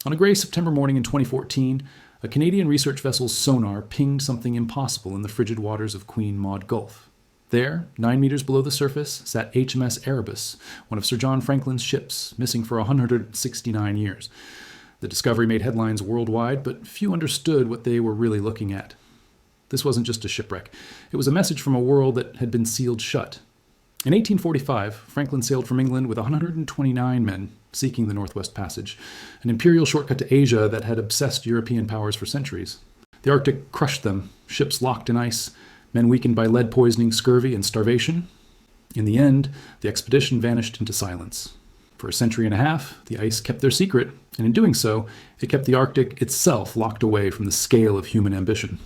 On a gray September morning in 2014, a Canadian research vessel's sonar pinged something impossible in the frigid waters of Queen Maud Gulf. There, 9 meters below the surface, sat HMS Erebus, one of Sir John Franklin's ships, missing for 169 years. The discovery made headlines worldwide, but few understood what they were really looking at. This wasn't just a shipwreck. It was a message from a world that had been sealed shut. In 1845, Franklin sailed from England with 129 men seeking the Northwest Passage, an imperial shortcut to Asia that had obsessed European powers for centuries. The Arctic crushed them, ships locked in ice, men weakened by lead poisoning, scurvy, and starvation. In the end, the expedition vanished into silence. For a century and a half, the ice kept their secret, and in doing so, it kept the Arctic itself locked away from the scale of human ambition.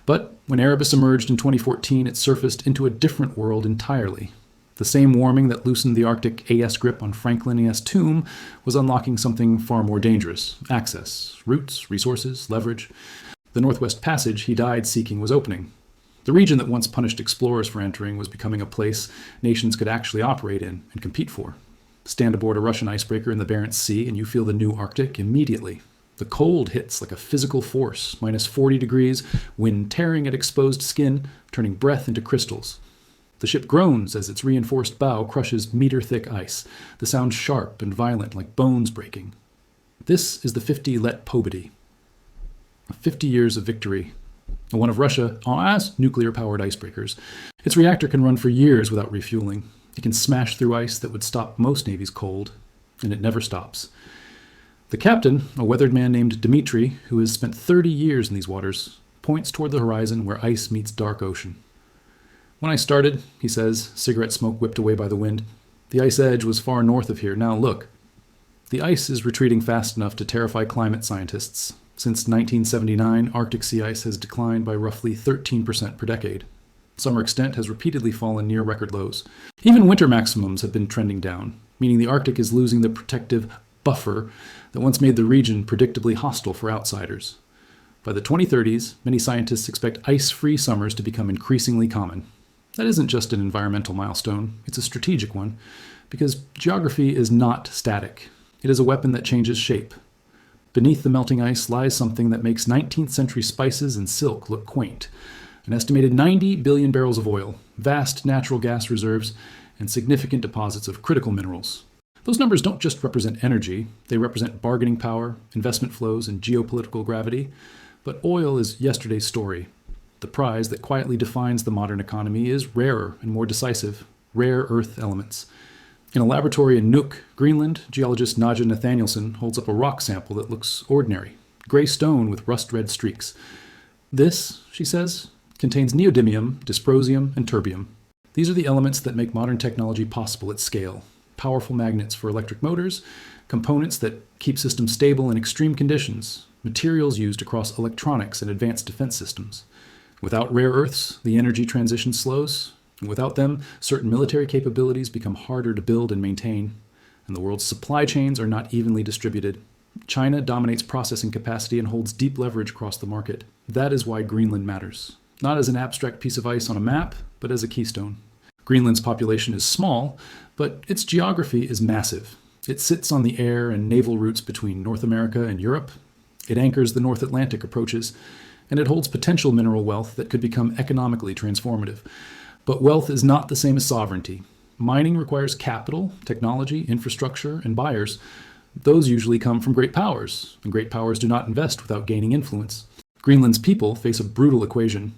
But when Erebus emerged in 2014, it surfaced into a different world entirely. The same warming that loosened the Arctic AS grip on Franklin AS tomb was unlocking something far more dangerous: access, routes, resources, leverage. The Northwest Passage he died seeking was opening. The region that once punished explorers for entering was becoming a place nations could actually operate in and compete for. Stand aboard a Russian icebreaker in the Barents Sea and you feel the new Arctic immediately. The cold hits like a physical force, minus 40 degrees, wind tearing at exposed skin, turning breath into crystals. The ship groans as its reinforced bow crushes meter-thick ice, the sound sharp and violent like bones breaking. This is the 50 Let Pobedy. 50 years of victory. One of Russia's nuclear-powered icebreakers. Its reactor can run for years without refueling. It can smash through ice that would stop most navies cold, and it never stops. The captain, a weathered man named Dmitri, who has spent 30 years in these waters, points toward the horizon where ice meets dark ocean. When I started, he says, cigarette smoke whipped away by the wind, the ice edge was far north of here. Now look. The ice is retreating fast enough to terrify climate scientists. Since 1979, Arctic sea ice has declined by roughly 13% per decade. Summer extent has repeatedly fallen near record lows. Even winter maximums have been trending down, meaning the Arctic is losing the protective buffer that once made the region predictably hostile for outsiders. By the 2030s, many scientists expect ice-free summers to become increasingly common. That isn't just an environmental milestone, it's a strategic one, because geography is not static. It is a weapon that changes shape. Beneath the melting ice lies something that makes 19th century spices and silk look quaint. An estimated 90 billion barrels of oil, vast natural gas reserves, and significant deposits of critical minerals. Those numbers don't just represent energy, they represent bargaining power, investment flows, and geopolitical gravity. But oil is yesterday's story. The prize that quietly defines the modern economy is rarer and more decisive, rare earth elements. In a laboratory in Nuuk, Greenland, geologist Nadja Nathanielsen holds up a rock sample that looks ordinary, gray stone with rust-red streaks. This, she says, contains neodymium, dysprosium, and terbium. These are the elements that make modern technology possible at scale. Powerful magnets for electric motors, components that keep systems stable in extreme conditions, materials used across electronics and advanced defense systems. Without rare earths, the energy transition slows. Without them, certain military capabilities become harder to build and maintain, and the world's supply chains are not evenly distributed. China dominates processing capacity and holds deep leverage across the market. That is why Greenland matters. Not as an abstract piece of ice on a map, but as a keystone. Greenland's population is small, but its geography is massive. It sits on the air and naval routes between North America and Europe. It anchors the North Atlantic approaches, and it holds potential mineral wealth that could become economically transformative. But wealth is not the same as sovereignty. Mining requires capital, technology, infrastructure, and buyers. Those usually come from great powers, and great powers do not invest without gaining influence. Greenland's people face a brutal equation.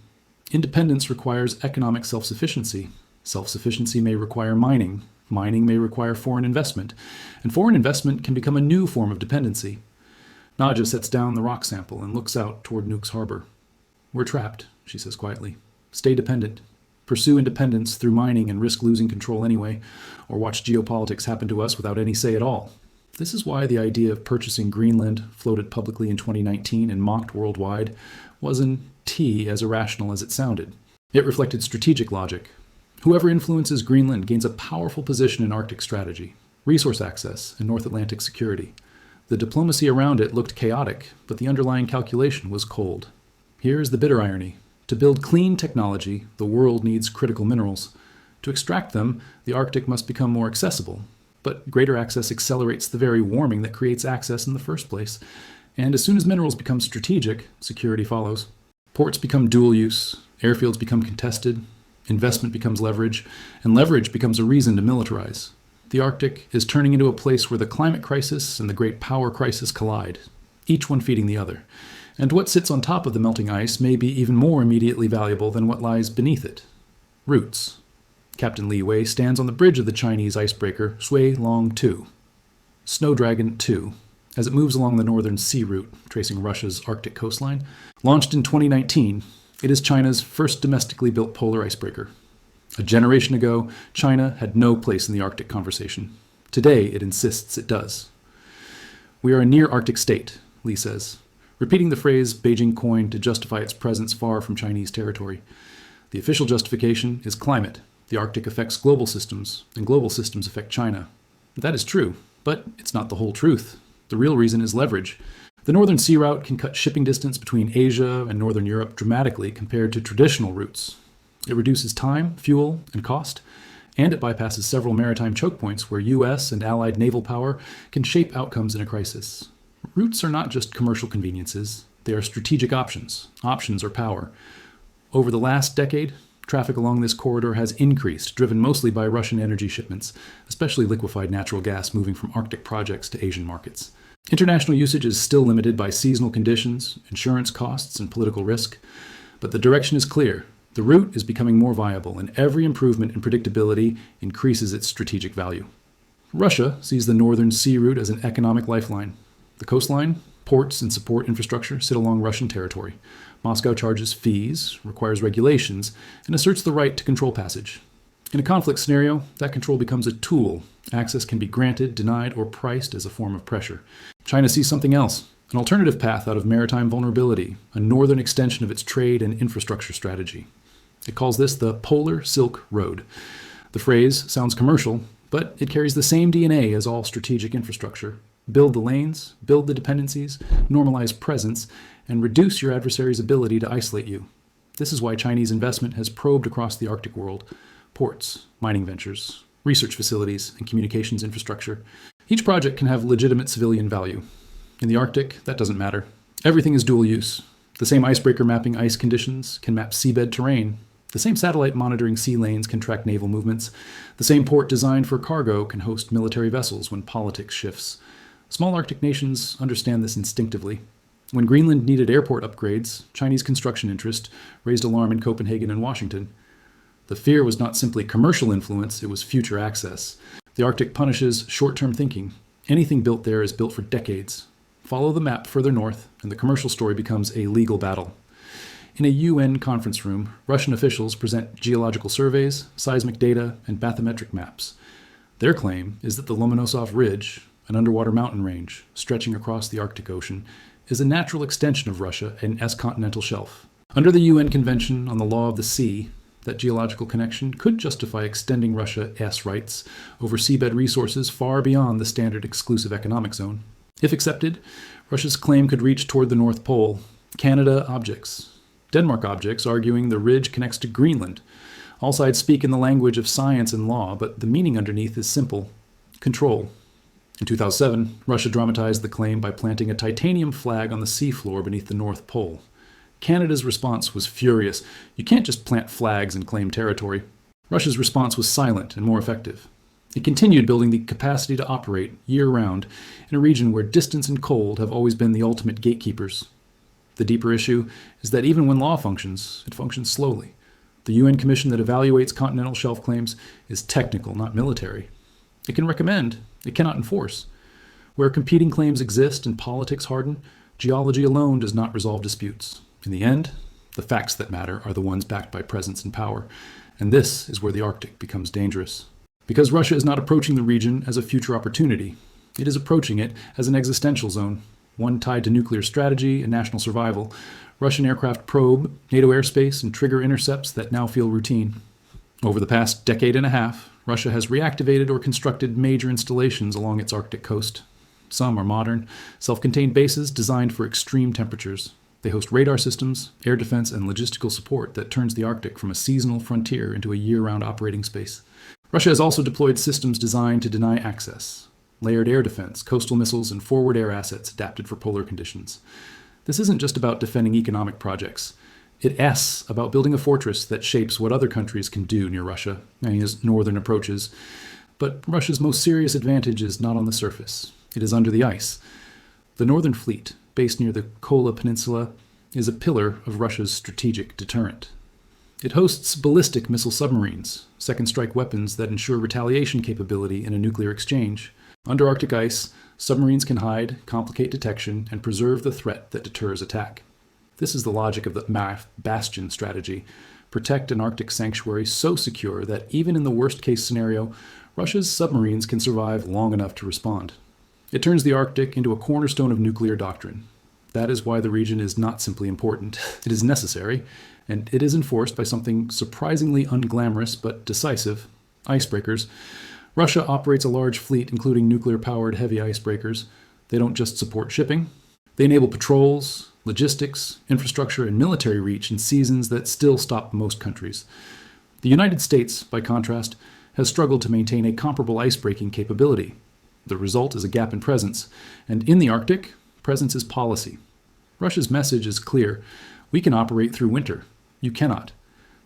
Independence requires economic self-sufficiency. Self-sufficiency may require mining. Mining may require foreign investment. And foreign investment can become a new form of dependency. Nadja sets down the rock sample and looks out toward Nuuk's harbor. We're trapped, she says quietly. Stay dependent. Pursue independence through mining and risk losing control anyway, or watch geopolitics happen to us without any say at all. This is why the idea of purchasing Greenland, floated publicly in 2019 and mocked worldwide, wasn't as irrational as it sounded. It reflected strategic logic. Whoever influences Greenland gains a powerful position in Arctic strategy, resource access, and North Atlantic security. The diplomacy around it looked chaotic, but the underlying calculation was cold. Here is the bitter irony. To build clean technology, the world needs critical minerals. To extract them, the Arctic must become more accessible. But greater access accelerates the very warming that creates access in the first place. And as soon as minerals become strategic, security follows. Ports become dual use, airfields become contested, investment becomes leverage, and leverage becomes a reason to militarize. The Arctic is turning into a place where the climate crisis and the great power crisis collide, each one feeding the other. And what sits on top of the melting ice may be even more immediately valuable than what lies beneath it. Roots. Captain Li Wei stands on the bridge of the Chinese icebreaker Sui Long 2, Snow Dragon 2, as it moves along the northern sea route, tracing Russia's Arctic coastline. Launched in 2019, it is China's first domestically built polar icebreaker. A generation ago, China had no place in the Arctic conversation. Today, it insists it does. We are a near-Arctic state, Li says, repeating the phrase Beijing coined to justify its presence far from Chinese territory. The official justification is climate. The Arctic affects global systems, and global systems affect China. That is true, but it's not the whole truth. The real reason is leverage. The northern sea route can cut shipping distance between Asia and northern Europe dramatically compared to traditional routes. It reduces time, fuel, and cost, and it bypasses several maritime choke points where U.S. and allied naval power can shape outcomes in a crisis. Routes are not just commercial conveniences, they are strategic options. Options are power. Over the last decade, traffic along this corridor has increased, driven mostly by Russian energy shipments, especially liquefied natural gas moving from Arctic projects to Asian markets. International usage is still limited by seasonal conditions, insurance costs, and political risk, but the direction is clear. The route is becoming more viable, and every improvement in predictability increases its strategic value. Russia sees the northern sea route as an economic lifeline. The coastline, ports, and support infrastructure sit along Russian territory. Moscow charges fees, requires regulations, and asserts the right to control passage. In a conflict scenario, that control becomes a tool. Access can be granted, denied, or priced as a form of pressure. China sees something else, an alternative path out of maritime vulnerability, a northern extension of its trade and infrastructure strategy. It calls this the Polar Silk Road. The phrase sounds commercial, but it carries the same DNA as all strategic infrastructure. Build the lanes, build the dependencies, normalize presence, and reduce your adversary's ability to isolate you. This is why Chinese investment has probed across the Arctic world. Ports, mining ventures, research facilities, and communications infrastructure. Each project can have legitimate civilian value. In the Arctic, that doesn't matter. Everything is dual use. The same icebreaker mapping ice conditions can map seabed terrain. The same satellite monitoring sea lanes can track naval movements. The same port designed for cargo can host military vessels when politics shifts. Small Arctic nations understand this instinctively. When Greenland needed airport upgrades, Chinese construction interest raised alarm in Copenhagen and Washington. The fear was not simply commercial influence, it was future access. The Arctic punishes short-term thinking. Anything built there is built for decades. Follow the map further north, and the commercial story becomes a legal battle. In a UN conference room, Russian officials present geological surveys, seismic data, and bathymetric maps. Their claim is that the Lomonosov Ridge, an underwater mountain range stretching across the Arctic Ocean, is a natural extension of Russia and S-continental shelf. Under the UN Convention on the Law of the Sea, that geological connection could justify extending Russia's rights over seabed resources far beyond the standard exclusive economic zone. If accepted, Russia's claim could reach toward the North Pole. Canada objects. Denmark objects, arguing the ridge connects to Greenland. All sides speak in the language of science and law, but the meaning underneath is simple: control. In 2007, Russia dramatized the claim by planting a titanium flag on the seafloor beneath the North Pole. Canada's response was furious. You can't just plant flags and claim territory. Russia's response was silent and more effective. It continued building the capacity to operate year-round in a region where distance and cold have always been the ultimate gatekeepers. The deeper issue is that even when law functions, it functions slowly. The UN Commission that evaluates continental shelf claims is technical, not military. It can recommend, it cannot enforce. Where competing claims exist and politics harden, geology alone does not resolve disputes. In the end, the facts that matter are the ones backed by presence and power, and this is where the Arctic becomes dangerous. Because Russia is not approaching the region as a future opportunity, it is approaching it as an existential zone, one tied to nuclear strategy and national survival. Russian aircraft probe NATO airspace and trigger intercepts that now feel routine. Over the past decade and a half, Russia has reactivated or constructed major installations along its Arctic coast. Some are modern, self-contained bases designed for extreme temperatures. They host radar systems, air defense, and logistical support that turns the Arctic from a seasonal frontier into a year-round operating space. Russia has also deployed systems designed to deny access. Layered air defense, coastal missiles, and forward air assets adapted for polar conditions. This isn't just about defending economic projects. It's about building a fortress that shapes what other countries can do near Russia and its northern approaches. But Russia's most serious advantage is not on the surface. It is under the ice. The Northern Fleet, based near the Kola Peninsula, is a pillar of Russia's strategic deterrent. It hosts ballistic missile submarines, second-strike weapons that ensure retaliation capability in a nuclear exchange. Under Arctic ice, submarines can hide, complicate detection, and preserve the threat that deters attack. This is the logic of the Bastion strategy. Protect an Arctic sanctuary so secure that even in the worst-case scenario, Russia's submarines can survive long enough to respond. It turns the Arctic into a cornerstone of nuclear doctrine. That is why the region is not simply important. It is necessary, and it is enforced by something surprisingly unglamorous but decisive: icebreakers. Russia operates a large fleet, including nuclear-powered heavy icebreakers. They don't just support shipping. They enable patrols, logistics, infrastructure, and military reach in seasons that still stop most countries. The United States, by contrast, has struggled to maintain a comparable icebreaking capability. The result is a gap in presence, and in the Arctic, presence is policy. Russia's message is clear: we can operate through winter. You cannot.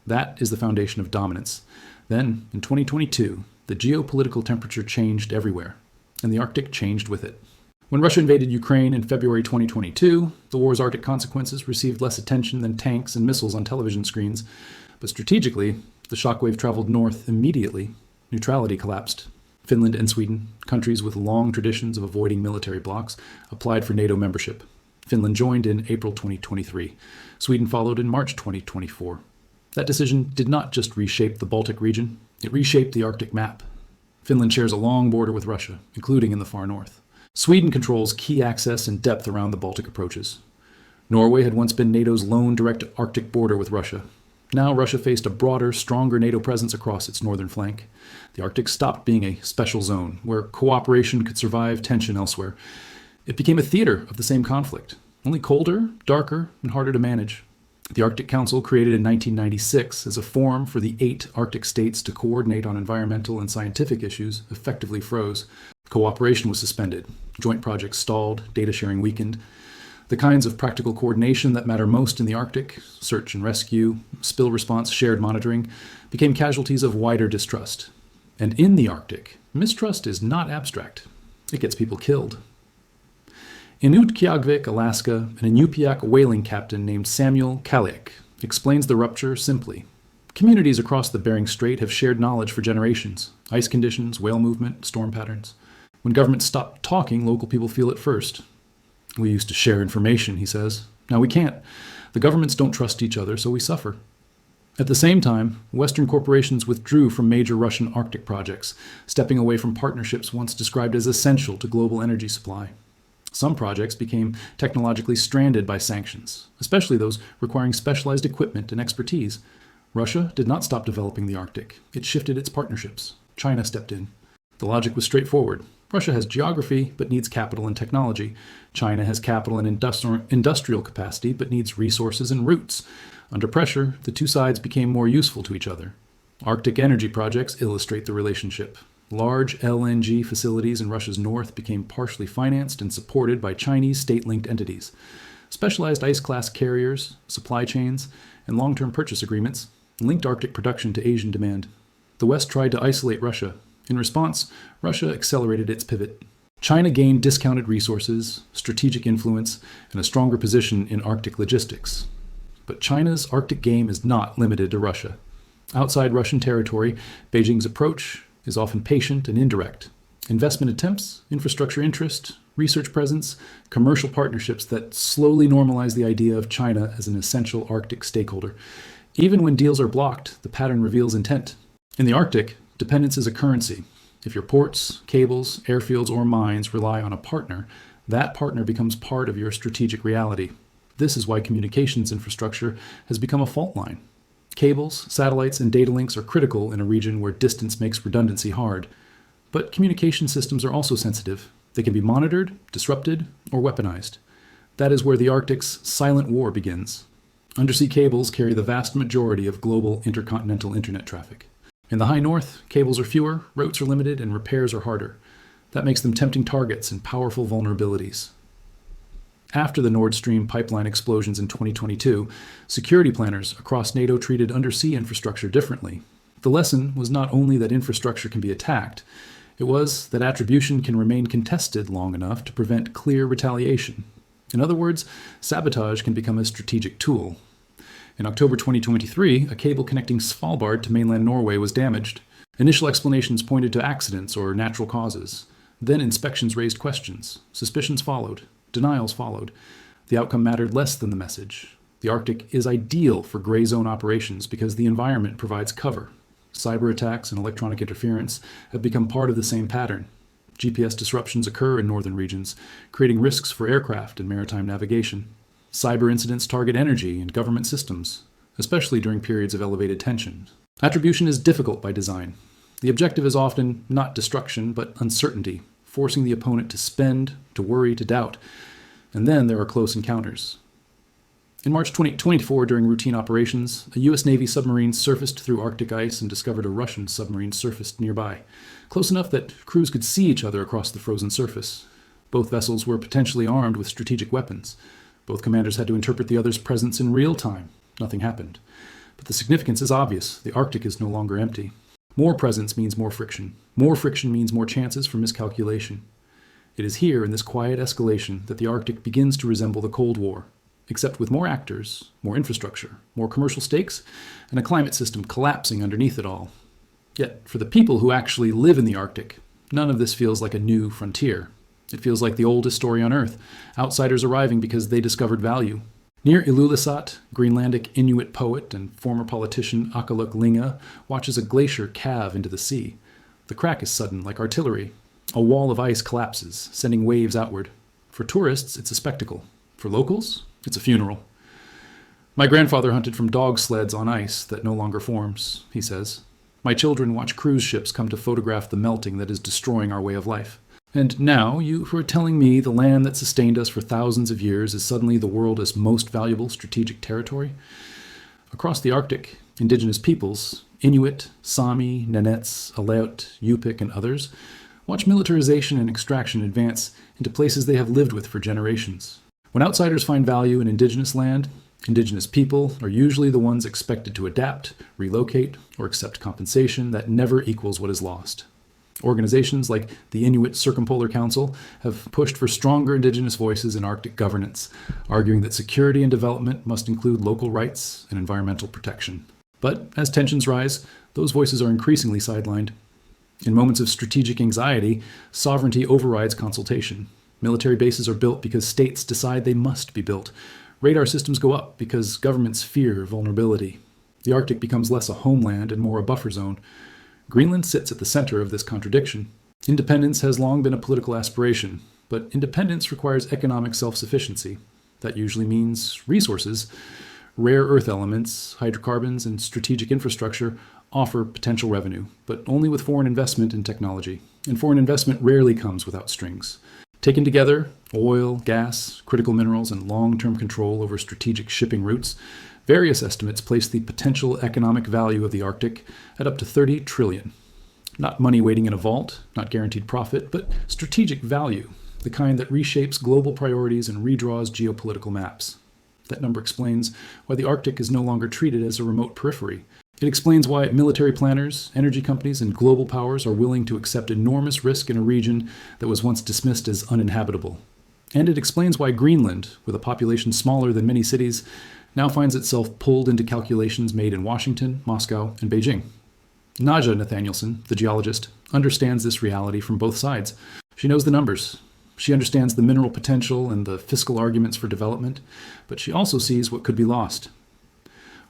That is the foundation of dominance. Then, in 2022, the geopolitical temperature changed everywhere, and the Arctic changed with it. When Russia invaded Ukraine in February 2022, the war's Arctic consequences received less attention than tanks and missiles on television screens. But strategically, the shockwave traveled north immediately. Neutrality collapsed. Finland and Sweden, countries with long traditions of avoiding military blocs, applied for NATO membership. Finland joined in April 2023. Sweden followed in March 2024. That decision did not just reshape the Baltic region, it reshaped the Arctic map. Finland shares a long border with Russia, including in the far north. Sweden controls key access and depth around the Baltic approaches. Norway had once been NATO's lone direct Arctic border with Russia. Now Russia faced a broader, stronger NATO presence across its northern flank. The Arctic stopped being a special zone, where cooperation could survive tension elsewhere. It became a theater of the same conflict, only colder, darker, and harder to manage. The Arctic Council, created in 1996 as a forum for the 8 Arctic states to coordinate on environmental and scientific issues, effectively froze. Cooperation was suspended. Joint projects stalled. Data sharing weakened. The kinds of practical coordination that matter most in the Arctic, search and rescue, spill response, shared monitoring, became casualties of wider distrust. And in the Arctic, mistrust is not abstract. It gets people killed. In Utqiagvik, Alaska, an Inupiaq whaling captain named Samuel Kaliak explains the rupture simply. Communities across the Bering Strait have shared knowledge for generations: ice conditions, whale movement, storm patterns. When governments stop talking, local people feel it first. We used to share information, he says. Now we can't. The governments don't trust each other, so we suffer. At the same time, Western corporations withdrew from major Russian Arctic projects, stepping away from partnerships once described as essential to global energy supply. Some projects became technologically stranded by sanctions, especially those requiring specialized equipment and expertise. Russia did not stop developing the Arctic. It shifted its partnerships. China stepped in. The logic was straightforward. Russia has geography, but needs capital and technology. China has capital and industrial capacity, but needs resources and routes. Under pressure, the two sides became more useful to each other. Arctic energy projects illustrate the relationship. Large LNG facilities in Russia's north became partially financed and supported by Chinese state-linked entities. Specialized ice-class carriers, supply chains, and long-term purchase agreements linked Arctic production to Asian demand. The West tried to isolate Russia. In response, Russia accelerated its pivot. China gained discounted resources, strategic influence, and a stronger position in Arctic logistics. But China's Arctic game is not limited to Russia. Outside Russian territory, Beijing's approach is often patient and indirect. Investment attempts, infrastructure interest, research presence, commercial partnerships that slowly normalize the idea of China as an essential Arctic stakeholder. Even when deals are blocked, the pattern reveals intent. In the Arctic, dependence is a currency. If your ports, cables, airfields, or mines rely on a partner, that partner becomes part of your strategic reality. This is why communications infrastructure has become a fault line. Cables, satellites, and data links are critical in a region where distance makes redundancy hard. But communication systems are also sensitive. They can be monitored, disrupted, or weaponized. That is where the Arctic's silent war begins. Undersea cables carry the vast majority of global intercontinental internet traffic. In the high north, cables are fewer, routes are limited, and repairs are harder. That makes them tempting targets and powerful vulnerabilities. After the Nord Stream pipeline explosions in 2022, security planners across NATO treated undersea infrastructure differently. The lesson was not only that infrastructure can be attacked, it was that attribution can remain contested long enough to prevent clear retaliation. In other words, sabotage can become a strategic tool. In October 2023, a cable connecting Svalbard to mainland Norway was damaged. Initial explanations pointed to accidents or natural causes. Then inspections raised questions. Suspicions followed. Denials followed. The outcome mattered less than the message. The Arctic is ideal for gray zone operations because the environment provides cover. Cyber attacks and electronic interference have become part of the same pattern. GPS disruptions occur in northern regions, creating risks for aircraft and maritime navigation. Cyber incidents target energy and government systems, especially during periods of elevated tension. Attribution is difficult by design. The objective is often not destruction, but uncertainty, forcing the opponent to spend, to worry, to doubt. And then there are close encounters. In March 2024, during routine operations, a U.S. Navy submarine surfaced through Arctic ice and discovered a Russian submarine surfaced nearby, close enough that crews could see each other across the frozen surface. Both vessels were potentially armed with strategic weapons. Both commanders had to interpret the other's presence in real time. Nothing happened. But the significance is obvious. The Arctic is no longer empty. More presence means more friction. More friction means more chances for miscalculation. It is here, in this quiet escalation, that the Arctic begins to resemble the Cold War, except with more actors, more infrastructure, more commercial stakes, and a climate system collapsing underneath it all. Yet, for the people who actually live in the Arctic, none of this feels like a new frontier. It feels like the oldest story on Earth, outsiders arriving because they discovered value. Near Ilulissat, Greenlandic Inuit poet and former politician Akaluk Linga watches a glacier calve into the sea. The crack is sudden, like artillery. A wall of ice collapses, sending waves outward. For tourists, it's a spectacle. For locals, it's a funeral. My grandfather hunted from dog sleds on ice that no longer forms, he says. My children watch cruise ships come to photograph the melting that is destroying our way of life. And now, you who are telling me the land that sustained us for thousands of years is suddenly the world's most valuable strategic territory? Across the Arctic, indigenous peoples, Inuit, Sami, Nenets, Aleut, Yupik, and others, watch militarization and extraction advance into places they have lived with for generations. When outsiders find value in indigenous land, indigenous people are usually the ones expected to adapt, relocate, or accept compensation that never equals what is lost. Organizations like the Inuit Circumpolar Council have pushed for stronger indigenous voices in Arctic governance, arguing that security and development must include local rights and environmental protection. But as tensions rise, those voices are increasingly sidelined. In moments of strategic anxiety, sovereignty overrides consultation. Military bases are built because states decide they must be built. Radar systems go up because governments fear vulnerability. The Arctic becomes less a homeland and more a buffer zone. Greenland sits at the center of this contradiction. Independence has long been a political aspiration, but independence requires economic self-sufficiency. That usually means resources. Rare earth elements, hydrocarbons, and strategic infrastructure offer potential revenue, but only with foreign investment in technology. And foreign investment rarely comes without strings. Taken together, oil, gas, critical minerals, and long-term control over strategic shipping routes, various estimates place the potential economic value of the Arctic at up to 30 trillion. Not money waiting in a vault, not guaranteed profit, but strategic value, the kind that reshapes global priorities and redraws geopolitical maps. That number explains why the Arctic is no longer treated as a remote periphery. It explains why military planners, energy companies, and global powers are willing to accept enormous risk in a region that was once dismissed as uninhabitable. And it explains why Greenland, with a population smaller than many cities, now finds itself pulled into calculations made in Washington, Moscow, and Beijing. Naja Nathanielson, the geologist, understands this reality from both sides. She knows the numbers. She understands the mineral potential and the fiscal arguments for development, but she also sees what could be lost.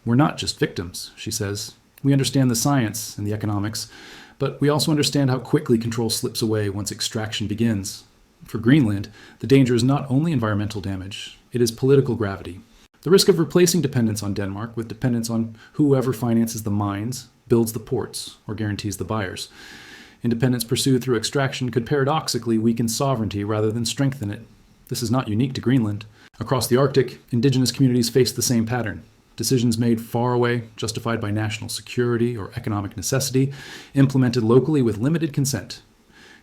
We're not just victims, she says. We understand the science and the economics, but we also understand how quickly control slips away once extraction begins. For Greenland, the danger is not only environmental damage, it is political gravity. The risk of replacing dependence on Denmark with dependence on whoever finances the mines, builds the ports, or guarantees the buyers. Independence pursued through extraction could paradoxically weaken sovereignty rather than strengthen it. This is not unique to Greenland. Across the Arctic, indigenous communities face the same pattern. Decisions made far away, justified by national security or economic necessity, implemented locally with limited consent.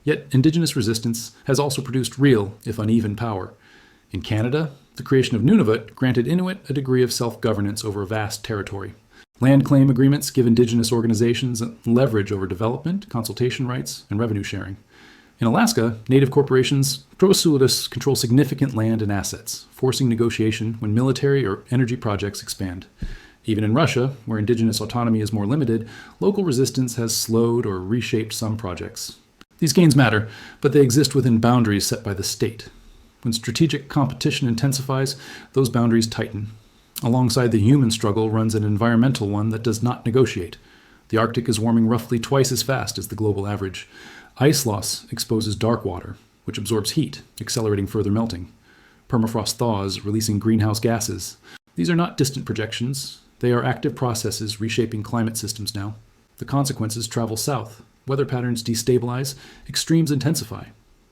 Yet indigenous resistance has also produced real, if uneven, power. In Canada, the creation of Nunavut granted Inuit a degree of self-governance over a vast territory. Land claim agreements give indigenous organizations leverage over development, consultation rights, and revenue sharing. In Alaska, native corporations pro solitis control significant land and assets, forcing negotiation when military or energy projects expand. Even in Russia, where indigenous autonomy is more limited, local resistance has slowed or reshaped some projects. These gains matter, but they exist within boundaries set by the state. When strategic competition intensifies, those boundaries tighten. Alongside the human struggle runs an environmental one that does not negotiate. The Arctic is warming roughly twice as fast as the global average. Ice loss exposes dark water, which absorbs heat, accelerating further melting. Permafrost thaws, releasing greenhouse gases. These are not distant projections. They are active processes reshaping climate systems now. The consequences travel south. Weather patterns destabilize. Extremes intensify.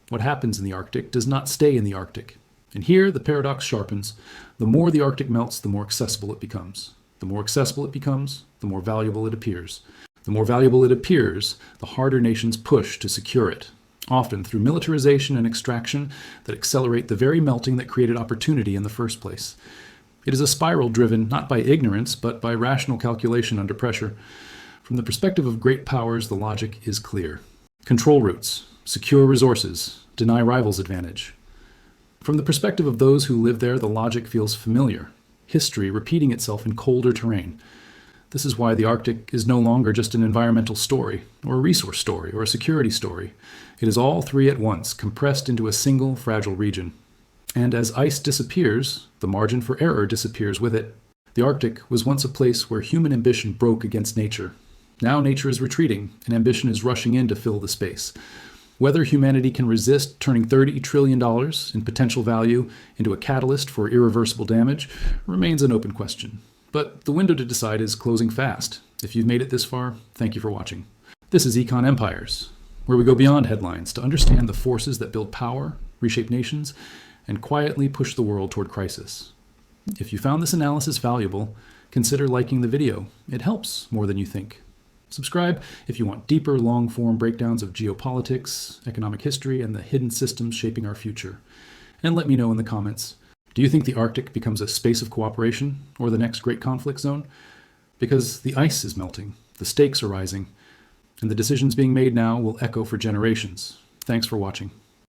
What happens in the Arctic does not stay in the Arctic. And here, the paradox sharpens. The more the Arctic melts, the more accessible it becomes. The more accessible it becomes, the more valuable it appears. The more valuable it appears, the harder nations push to secure it, often through militarization and extraction that accelerate the very melting that created opportunity in the first place. It is a spiral driven not by ignorance, but by rational calculation under pressure. From the perspective of great powers, the logic is clear. Control routes, secure resources, deny rivals advantage. From the perspective of those who live there, the logic feels familiar. History repeating itself in colder terrain. This is why the Arctic is no longer just an environmental story, or a resource story, or a security story. It is all three at once, compressed into a single fragile region. And as ice disappears, the margin for error disappears with it. The Arctic was once a place where human ambition broke against nature. Now nature is retreating, and ambition is rushing in to fill the space. Whether humanity can resist turning $30 trillion in potential value into a catalyst for irreversible damage remains an open question. But the window to decide is closing fast. If you've made it this far, thank you for watching. This is Econ Empires, where we go beyond headlines to understand the forces that build power, reshape nations, and quietly push the world toward crisis. If you found this analysis valuable, consider liking the video. It helps more than you think. Subscribe if you want deeper, long-form breakdowns of geopolitics, economic history, and the hidden systems shaping our future. And let me know in the comments. Do you think the Arctic becomes a space of cooperation, or the next great conflict zone? Because the ice is melting, the stakes are rising, and the decisions being made now will echo for generations. Thanks for watching.